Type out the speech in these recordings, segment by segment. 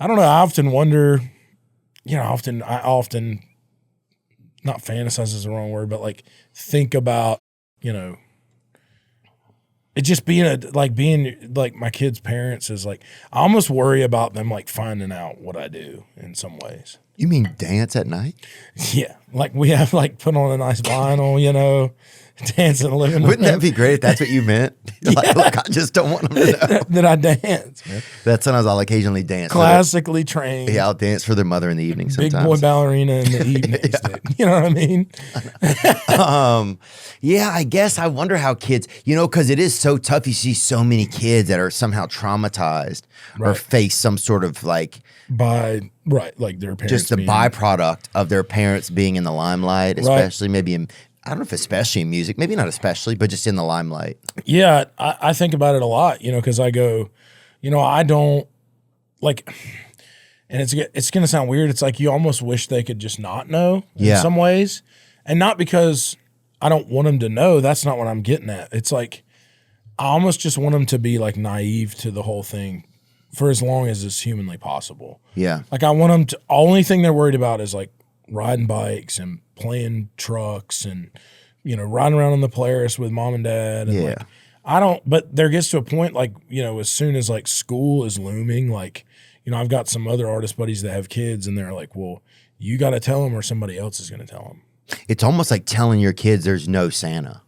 I don't know. I often wonder, I often not fantasize is the wrong word, but like think about, it just being like my kids' parents is like, I almost worry about them like finding out what I do in some ways. You mean dance at night? Yeah. Like we have like put on a nice vinyl, dance in the living room. Wouldn't that be great if that's what you meant? Like, look, I just don't want them to know. That I dance, man. That's sometimes I'll occasionally dance. Classically trained. Yeah, I'll dance for their mother in the evening sometimes. Big boy ballerina in the evenings. Dude. You know what I mean? Yeah, I guess I wonder how kids, because it is so tough. You see so many kids that are somehow traumatized or face some sort of like like their parents. Just the byproduct of their parents being in the limelight, especially maybe in, I don't know if especially in music, maybe not especially, but just in the limelight. Yeah, I think about it a lot, because I go, I don't like, and it's going to sound weird. It's like you almost wish they could just not know in some ways, and not because I don't want them to know. That's not what I'm getting at. It's like I almost just want them to be like naive to the whole thing for as long as is humanly possible. Yeah. Like I want them to, only thing they're worried about is like riding bikes and playing trucks and, riding around on the Polaris with mom and dad. And like, but there gets to a point like, as soon as like school is looming, like, I've got some other artist buddies that have kids and they're like, well, you got to tell them or somebody else is going to tell them. It's almost like telling your kids there's no Santa.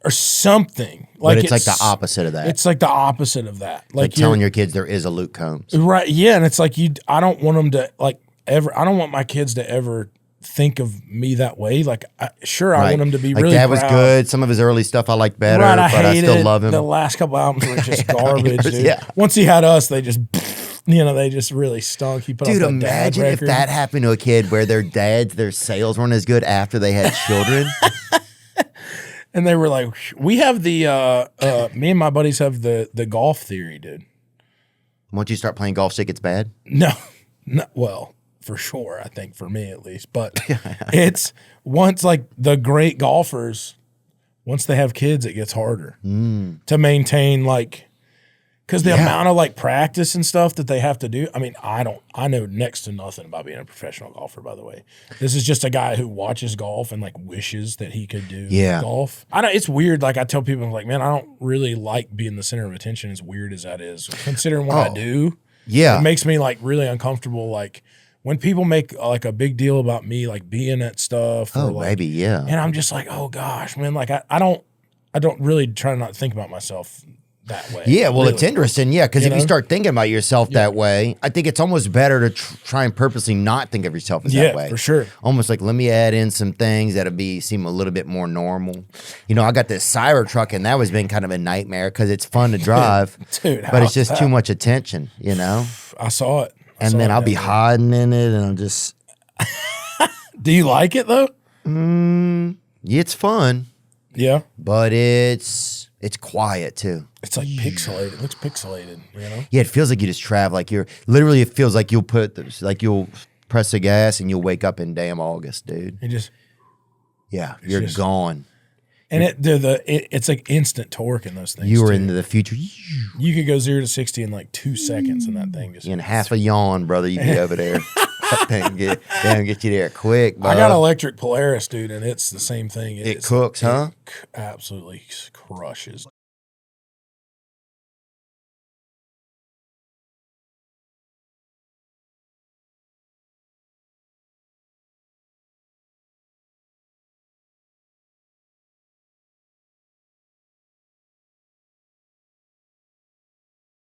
Or something. Like but it's like the opposite of that. It's like the opposite of that. Like telling your kids there is a Luke Combs. Right. Yeah. And it's like I don't want them to like ever, I don't want my kids to ever think of me that way. Like, I want them to be like really Dad proud. Was good. Some of his early stuff I liked better, but I still love him. The last couple albums were just garbage, dude. Yeah. Once he had us, they just, they just really stunk. He put dude, up imagine if that happened to a kid where their sales weren't as good after they had children. And they were like, we have the, me and my buddies have the golf theory, dude. Once you start playing golf, shit gets bad? No, well, for sure, I think for me at least. But it's once like the great golfers, once they have kids, it gets harder to maintain like, because the amount of like practice and stuff that they have to do. I mean, I know next to nothing about being a professional golfer, by the way. This is just a guy who watches golf and like wishes that he could do golf. It's weird. Like I tell people, I'm like, man, I don't really like being the center of attention, as weird as that is. Considering what I do, it makes me like really uncomfortable. Like when people make like a big deal about me like being at stuff. Oh, or, like, maybe, And I'm just like, oh gosh, man. Like I don't really try to not think about myself that way. Yeah, well, really. It's interesting, because if you start thinking about yourself that way, I think it's almost better to try and purposely not think of yourself as that way. Yeah, for sure. Almost like, let me add in some things that'll seem a little bit more normal. I got this Cybertruck, and that was been kind of a nightmare because it's fun to drive, dude, but it's just too much attention, I saw it. And then I'll be hiding in it, and I'm just... Do you like it, though? It's fun. Yeah. But it's quiet, too. It's like pixelated. It looks pixelated, Yeah, it feels like you just travel. Like literally, it feels like you'll press the gas and you'll wake up in damn August, dude. You're gone. And it's like instant torque in those things. You were into the future. You could go 0 to 60 in like 2 seconds, and that thing just in half a yawn, brother. You'd be over there. Get you there quick. Bro. I got an electric Polaris, dude, and it's the same thing. It cooks, huh? Absolutely crushes.